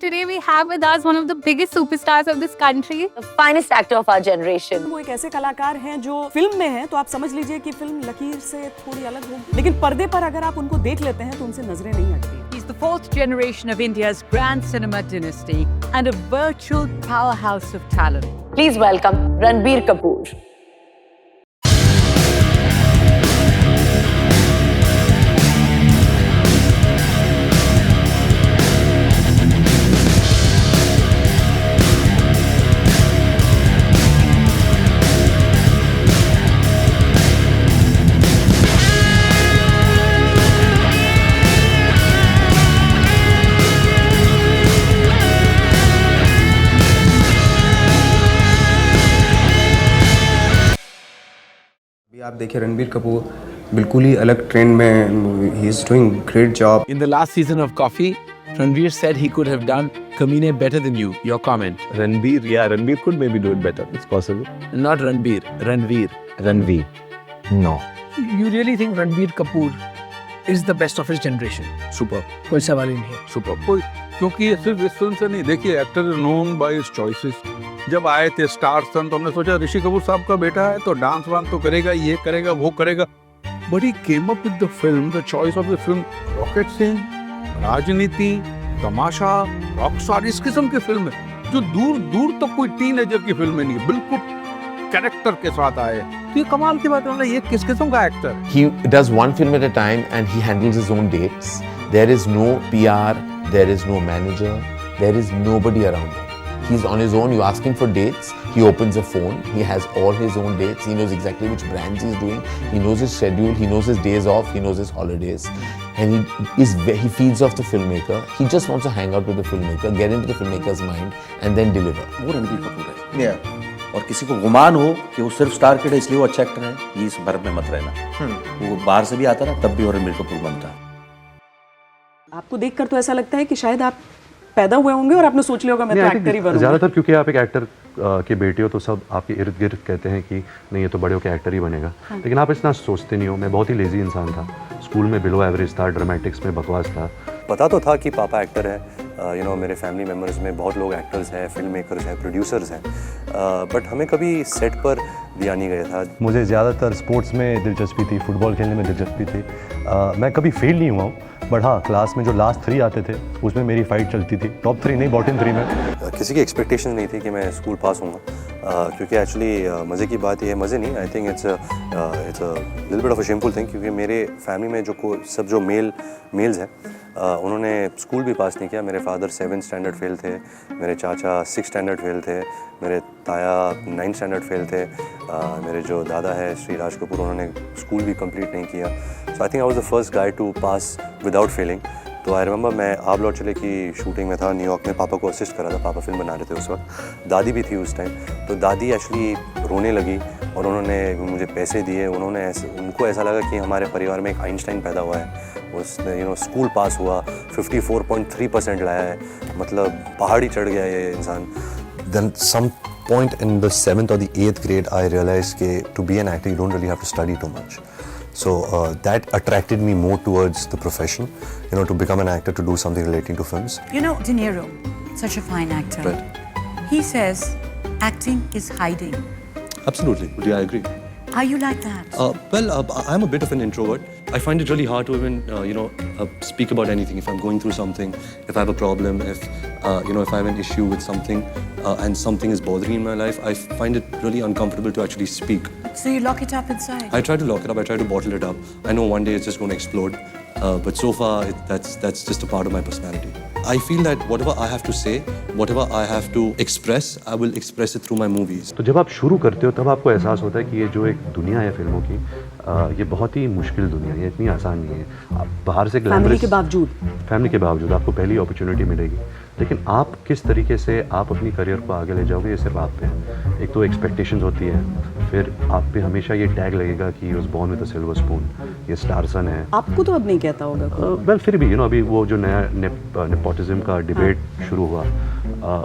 Today we have with us one of the biggest superstars of this country, the finest actor of our generation. वो एक ऐसे कलाकार हैं जो film में हैं तो आप समझ लीजिए कि फिल्म लकीर से थोड़ी अलग होगी, लेकिन पर्दे पर अगर आप उनको देख लेते हैं तो उनसे नजरें नहीं हटती। He's the fourth generation of India's grand cinema dynasty and a virtual powerhouse of talent. Please welcome Ranbir Kapoor. आप देखिए रणबीर कपूर बिल्कुल ही अलग ट्रेंड में he is doing great job. In the last season of Coffee, Ranveer said he could have done Kamine better than you. Your comment? Ranveer could maybe do it better. It's possible. Not Ranveer, Ranveer. Ranveer. No. You really think Ranbir Kapoor is the best of his generation? Super. कोई सवाल ही नहीं है। Super. क्योंकि ये सिर्फ इस film से नहीं, देखिए actor is known by his choices. जब आए थे स्टार सन तो हमने सोचा ऋषि कपूर साहब का बेटा है तो डांस वांस तो करेगा, ये करेगा, वो करेगा. But he came up with the film, the choice of the film, rocket Singh, राजनीति, तमाशा, रॉकस्टार, इस किस्म की फिल्म है जो दूर दूर तक कोई टीनेजर की फिल्म में नहीं है, बिल्कुल कैरेक्टर के साथ आए. तो ये कमाल की बात है. ये किस किस्म का actor? He does one film at a time and he handles his own dates. There is no PR, there is no manager, there is nobody around him. He's on his own. You ask him for dates, he opens a phone. He has all his own dates. He knows exactly which brands he's doing. He knows his schedule. He knows his days off. He knows his holidays. And he feeds off the filmmaker. He just wants to hang out with the filmmaker, get into the filmmaker's mind, and then deliver. वो रणबीर कपूर है. और किसी को गुमान हो कि वो सिर्फ star kid है इसलिए वो अच्छा एक्टर है, ये इस भ्रम में मत रहना. वो बाहर से भी आता ना तब भी वो रणबीर कपूर बनता. आपको देखकर तो ऐसा लगता है कि शायद आप पैदा हुए होंगे और आपने सोच लिया होगा मैं तो एक्टर ही बनूंगा. ज़्यादातर क्योंकि आप एक एक्टर के बेटे हो तो सब आपके इर्द गिर्द कहते हैं कि नहीं ये तो बड़े होकर एक्टर ही बनेगा. लेकिन आप इतना सोचते नहीं हो. मैं बहुत ही लेजी इंसान था. स्कूल में बिलो एवरेज था, ड्रामेटिक्स में बकवास था. पता तो था कि पापा एक्टर है. मेरे फैमिली मेम्बर्स में बहुत लोग एक्टर्स हैं, फिल्म मेकर्स हैं, प्रोड्यूसर्स हैं, बट हमें कभी सेट पर दिया नहीं गया था. मुझे ज़्यादातर स्पोर्ट्स में दिलचस्पी थी, फुटबॉल खेलने में दिलचस्पी थी. मैं कभी फेल नहीं हुआ हूँ, बट हाँ क्लास में जो लास्ट 3 आते थे उसमें मेरी फाइट चलती थी. टॉप 3 नहीं, बॉटम 3 में. किसी की एक्सपेक्टेशन नहीं थी कि मैं स्कूल पास होऊंगा, क्योंकि एक्चुअली मज़े की बात ये है, मज़े नहीं, I think it's a little bit of a shameful thing, क्योंकि मेरे फैमिली में जो मेल्स हैं उन्होंने स्कूल भी पास नहीं किया. मेरे फादर 7th स्टैंडर्ड फेल थे, मेरे चाचा 6th स्टैंडर्ड फेल थे, मेरे ताया 9th स्टैंडर्ड फेल थे, मेरे जो दादा है श्री राज कपूर उन्होंने स्कूल भी कंप्लीट नहीं किया. So I think I was the first guy to pass without failing. तो आई रिमेंबर मैं आप लौट चले की शूटिंग में था न्यूयॉर्क में, पापा को असिस्ट करा था, पापा फिल्म बना रहे थे उस वक्त. दादी भी थी उस टाइम, तो दादी एक्चुअली रोने लगी और उन्होंने मुझे पैसे दिए. उनको ऐसा लगा कि हमारे परिवार में एक आइंस्टाइन पैदा हुआ है. उसने स्कूल पास हुआ, 54.3% लाया है, मतलब पहाड़ी चढ़ गया ये इंसान. Then some point in the 7th or the 8th grade I realized that to be an actor you don't really have to study too much. So that attracted me more towards the profession, to become an actor, to do something relating to films. De Niro, such a fine actor. Right. He says acting is hiding. Absolutely. Yeah, I agree. Are you like that? I'm a bit of an introvert. I find it really hard to even, speak about anything. If I'm going through something, if I have a problem, if I have an issue with something, and something is bothering in my life, I find it really uncomfortable to actually speak. So you lock it up inside? I try to lock it up. I try to bottle it up. I know one day it's just going to explode, but so far that's just a part of my personality. I feel that whatever I have to say, whatever I have to express, I will express it through my movies. तो जब आप शुरू करते हो तब आपको एहसास होता है कि ये जो एक दुनिया है फिल्मों की, ये बहुत ही मुश्किल दुनिया है, ये इतनी आसान नहीं है. आप बाहर से फैमिली के बावजूद आपको पहली अपॉर्चुनिटी मिलेगी, लेकिन आप किस तरीके से आप अपनी करियर को आगे ले जाओगे ये सिर्फ आप पे है. एक तो एक्सपेक्टेशंस होती है, फिर आप पे हमेशा ये टैग लगेगा कि he was born with a silver spoon, ये स्टार सन है. आपको तो अब नहीं कहता होगा. वेल फिर भी अभी वो जो नया नेपोटिज्म का डिबेट शुरू हुआ,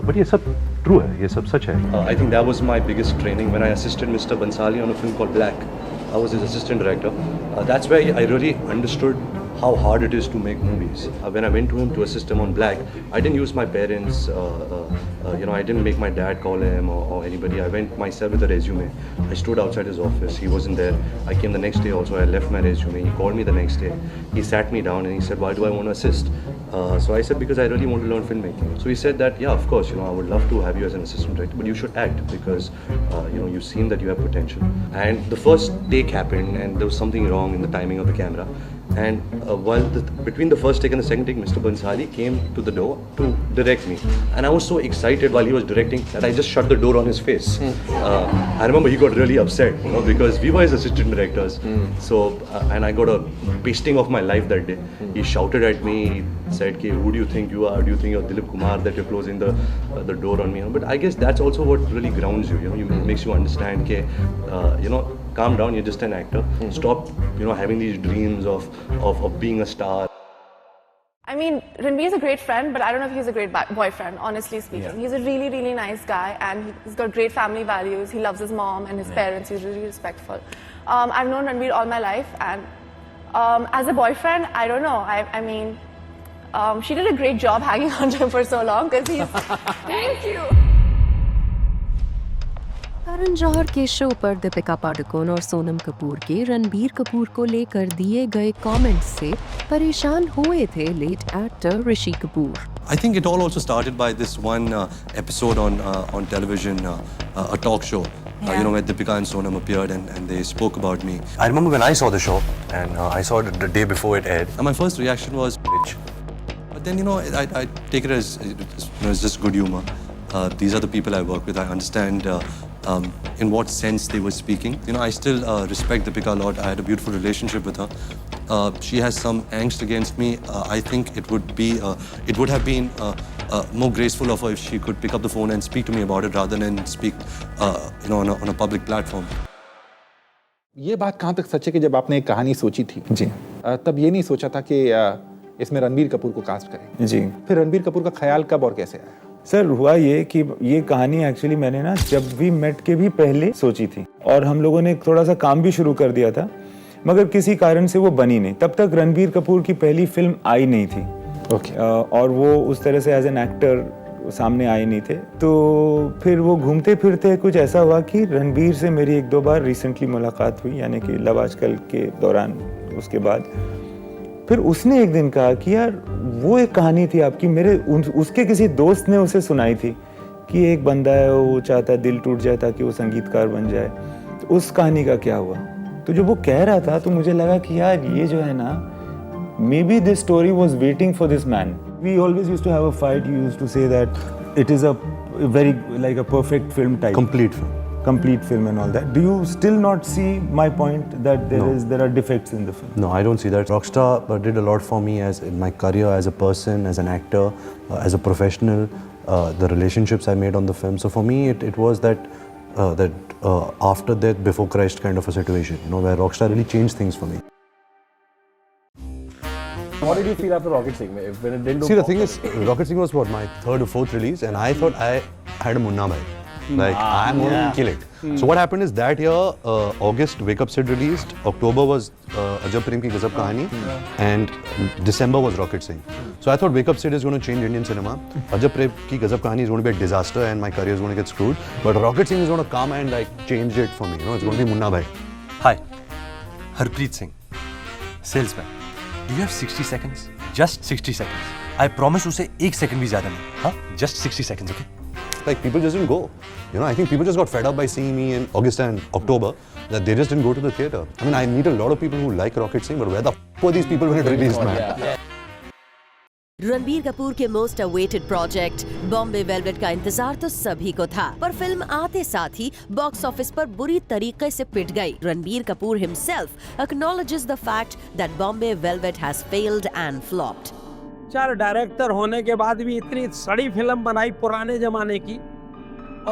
बट ये सब ट्रू है, ये सब सच है. I think that was my biggest training when I assisted Mr. Bansali on a film called Black. I was his assistant director. That's where I really understood how hard it is to make movies. When I went to him to assist him on Black, I didn't use my parents, I didn't make my dad call him or anybody. I went myself with a resume. I stood outside his office. He wasn't there. I came the next day also. I left my resume. He called me the next day. He sat me down and he said, why do I want to assist? So I said, because I really want to learn filmmaking. So he said that, yeah, of course, I would love to have you as an assistant director, but you should act because, you seem that you have potential. And the first take happened and there was something wrong in the timing of the camera. And between the first take and the second take, Mr. Bhansali came to the door to direct me. And I was so excited while he was directing that I just shut the door on his face. I remember he got really upset, because we were his assistant directors. So, and I got a pasting of my life that day. He shouted at me, he said, who do you think you are? Do you think you're Dilip Kumar that you're closing the door on me? But I guess that's also what really grounds you, makes you understand, calm down, you're just an actor. Stop, having these dreams of being a star. I mean, Ranbir is a great friend, but I don't know if he's a great boyfriend, honestly speaking. Yeah. He's a really, really nice guy, and he's got great family values. He loves his mom and his parents. He's really respectful. I've known Ranbir all my life, and as a boyfriend, I don't know. I mean, she did a great job hanging on to him for so long, because he's... Thank you! Karan Johar के show पर दीपिका पादुकोण और सोनम कपूर के रणबीर कपूर को लेकर दिए गए comments से परेशान हुए थे late actor Rishi Kapoor. I think it all also started by this one episode on television, a talk show. Where Deepika and Sonam appeared and they spoke about me. I remember when I saw the show and I saw it the day before it aired. And my first reaction was bitch. But then I take it as it's just good humor. These are the people I work with. I understand in what sense they were speaking. I still respect Deepika a lot. I had a beautiful relationship with her. She has some angst against me. I think it would have been more graceful of her if she could pick up the phone and speak to me about it rather than speak, on a public platform. ये बात कहाँ तक सच है कि जब आपने एक कहानी सोची थी जी, तब ये नहीं सोचा था कि इसमें रणबीर कपूर को कास्ट करें जी, फिर रणबीर कपूर का ख्याल कब और कैसे आया? सर हुआ ये कि ये कहानी एक्चुअली मैंने ना जब वी मेट के भी पहले सोची थी और हम लोगों ने थोड़ा सा काम भी शुरू कर दिया था, मगर किसी कारण से वो बनी नहीं. तब तक रणबीर कपूर की पहली फिल्म आई नहीं थी. और वो उस तरह से एज एन एक्टर सामने आए नहीं थे. तो फिर वो घूमते फिरते कुछ ऐसा हुआ कि रणबीर से मेरी एक दो बार रिसेंटली मुलाकात हुई, यानी कि लव आजकल के दौरान. उसके बाद फिर उसने एक दिन कहा कि यार वो एक कहानी थी आपकी, उसके किसी दोस्त ने उसे सुनाई थी कि एक बंदा है वो चाहता है दिल टूट जाए ताकि वो संगीतकार बन जाए. तो उस कहानी का क्या हुआ? तो जब वो कह रहा था तो मुझे लगा कि यार ये जो है ना, maybe this story was waiting for this man. We always used to have a fight. You used to say that it is a very like a perfect film type, complete film and all that. Do you still not see my point that there are defects in the film? No, I don't see that. Rockstar did a lot for me as in my career as a person, as an actor, as a professional. The relationships I made on the film. So for me, it was that after death, before Christ kind of a situation. Where Rockstar really changed things for me. What did you feel after Rocket Singh? When it didn't do. See, the thing is, Rocket Singh was what, my third or fourth release, and I thought I had a Munna Bhai. Like, I'm going to kill it. So what happened is that year, August, Wake Up Sid released. October was Ajab Prem Ki Gazab Kahani. And December was Rocket Singh. So I thought Wake Up Sid is going to change Indian cinema. Ajab Prem Ki Gazab Kahani is going to be a disaster and my career is going to get screwed. But Rocket Singh is going to come and like change it for me. It's going to be Munna Bhai. Hi, Harpreet Singh, salesman. Do you have 60 seconds? Just 60 seconds. I promise उसे 1 second भी ज़्यादा नहीं. हाँ? Just 60 seconds, okay? Like people just didn't go. I think people just got fed up by seeing me in August and October that they just didn't go to the theatre. I mean, I meet a lot of people who like Rocket Singh, but where the f were these people when it released, man? Ranbir Kapoor के most awaited project Bombay velvet का इंतजार तो सभी को था, पर film आते साथ ही बॉक्स ऑफिस पर बुरी तरीके से पिट गई. Ranbir Kapoor himself acknowledges the fact that Bombay velvet has failed and flopped. 4 director होने के बाद भी इतनी सड़ी फिल्म बनाई पुराने जमाने की,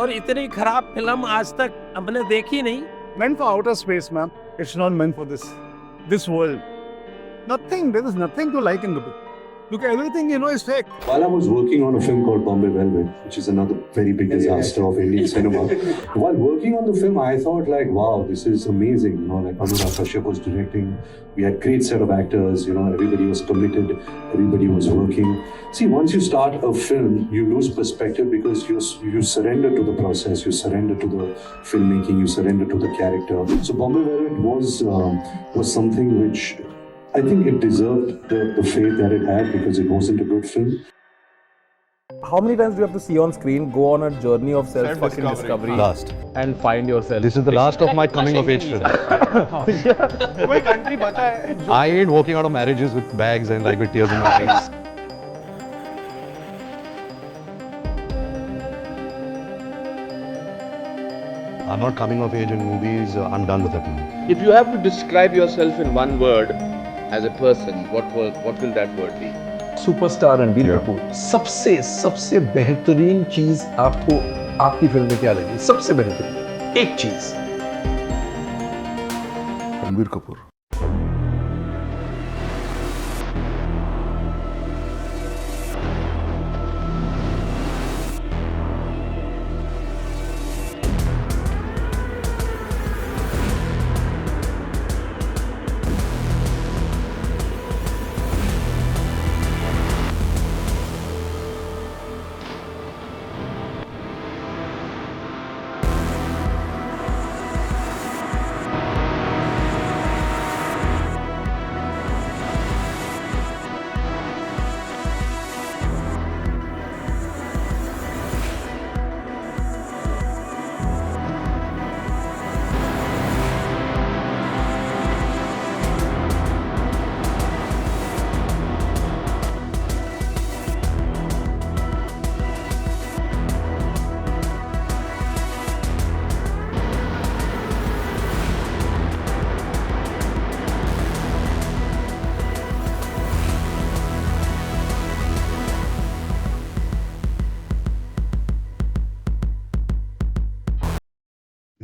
और इतनी खराब फिल्म आज तक हमने देखी नहीं. Meant for outer space, ma'am. It's not meant for this world. There is nothing to like in the book. Look, everything is fake. While I was working on a film called Bombay Velvet, which is another very big disaster of Indian cinema, while working on the film, I thought like, wow, this is amazing. Like Anurag Kashyap was directing. We had great set of actors. Everybody was committed. Everybody was working. See, once you start a film, you lose perspective because you surrender to the process. You surrender to the filmmaking. You surrender to the character. So Bombay Velvet was something which I think it deserved the fate that it had because it wasn't a good film. How many times do you have to see on screen, go on a journey of self-discovery? Last. And find yourself? This is the last of my coming of age film. I ain't walking out of marriages with bags and like with tears in my eyes. I'm not coming of age in movies. I'm done with it now. If you have to describe yourself in one word as a person, what will that word be? Superstar Ranbir Kapoor, सबसे बेहतरीन चीज आपको आपकी film में क्या लगी? सबसे बेहतरीन एक चीज। Ranbir Kapoor.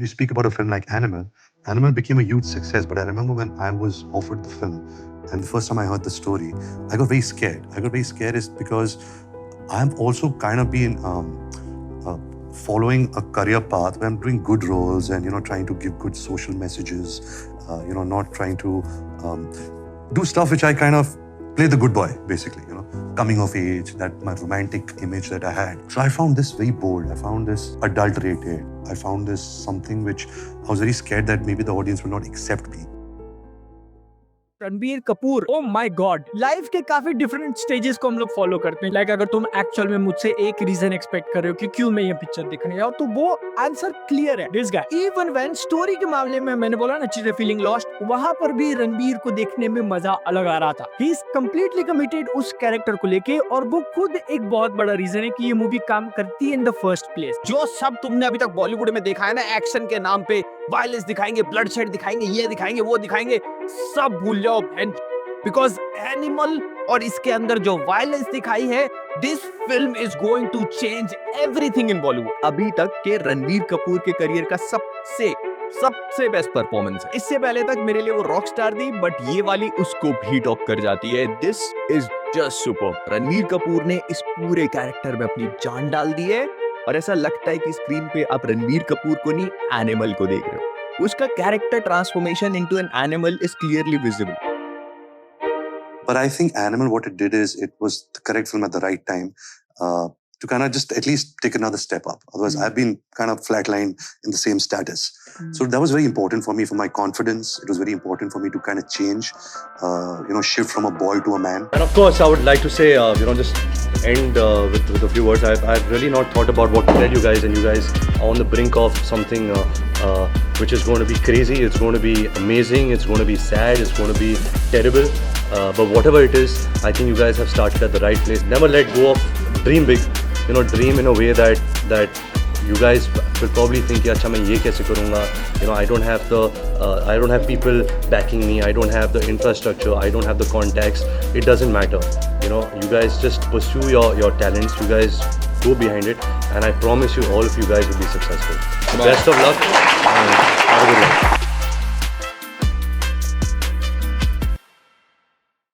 You speak about a film like Animal. Animal became a huge success, but I remember when I was offered the film and the first time I heard the story, I got very scared. I got very scared is because I'm also kind of been following a career path where I'm doing good roles and, trying to give good social messages, not trying to do stuff which I kind of play the good boy, basically, coming of age, that my romantic image that I had. So I found this very bold. I found this adulterated. I found this something which I was very scared that maybe the audience will not accept me. Ranbir Kapoor, oh my God, life के काफी different stages को हम लोग follow करते हैं। Like अगर तुम actual में मुझसे एक रीजन एक्सपेक्ट कर रहे हो कि क्यों मैं ये पिक्चर देखने जाऊं, तो वो आंसर क्लियर है। This guy, even when story के मामले में मैंने बोला ना चीजें फीलिंग लॉस्ट, वहां पर भी रणबीर को देखने में मजा अलग आ रहा था। ही इज कंप्लीटली कमिटेड उस कैरेक्टर को लेके, और वो खुद एक बहुत बड़ा रीजन है कि ये मूवी काम करती है इन द फर्स्ट प्लेस। जो सब तुमने अभी तक बॉलीवुड में देखा है ना, एक्शन के नाम पे वायलेंस दिखाएंगे, ब्लडशेड दिखाएंगे, ये दिखाएंगे, वो दिखाएंगे, सब भूल जाओ। बिकॉज एनिमल और इसके अंदर जो वायलेंस दिखाई है, this film is going to change everything in Bollywood. अभी तक के रणबीर कपूर के करियर का सबसे बेस्ट परफॉर्मेंस है। इससे पहले तक मेरे लिए वो रॉक स्टार थी, बट ये वाली उसको भी टॉप कर जाती है। This is just super. Ranbir Kapoor ने इस पूरे कैरेक्टर में अपनी जान डाल दी है, और ऐसा लगता है कि स्क्रीन पे आप रणबीर कपूर को नहीं, एनिमल को देख रहे हो। उसका character transformation into an animal is clearly visible. But I think Animal, what it did is it was the correct film at the right time to kind of just at least take another step up. Otherwise, I've been kind of flatlined in the same status. So that was very important for me, for my confidence. It was very important for me to kind of change, shift from a boy to a man. And of course, I would like to say, just end with a few words. I've really not thought about what to tell you guys, and you guys are on the brink of something which is going to be crazy. It's going to be amazing. It's going to be sad. It's going to be terrible. But whatever it is, I think you guys have started at the right place. Never let go of dream big. Dream in a way that you guys will probably think, "Yeah, अच्छा मैं ये कैसे करूँगा?" I don't have people backing me. I don't have the infrastructure. I don't have the contacts. It doesn't matter. You guys just pursue your talents. You guys go behind it, and I promise you, all of you guys will be successful. Best of luck, and have a good one.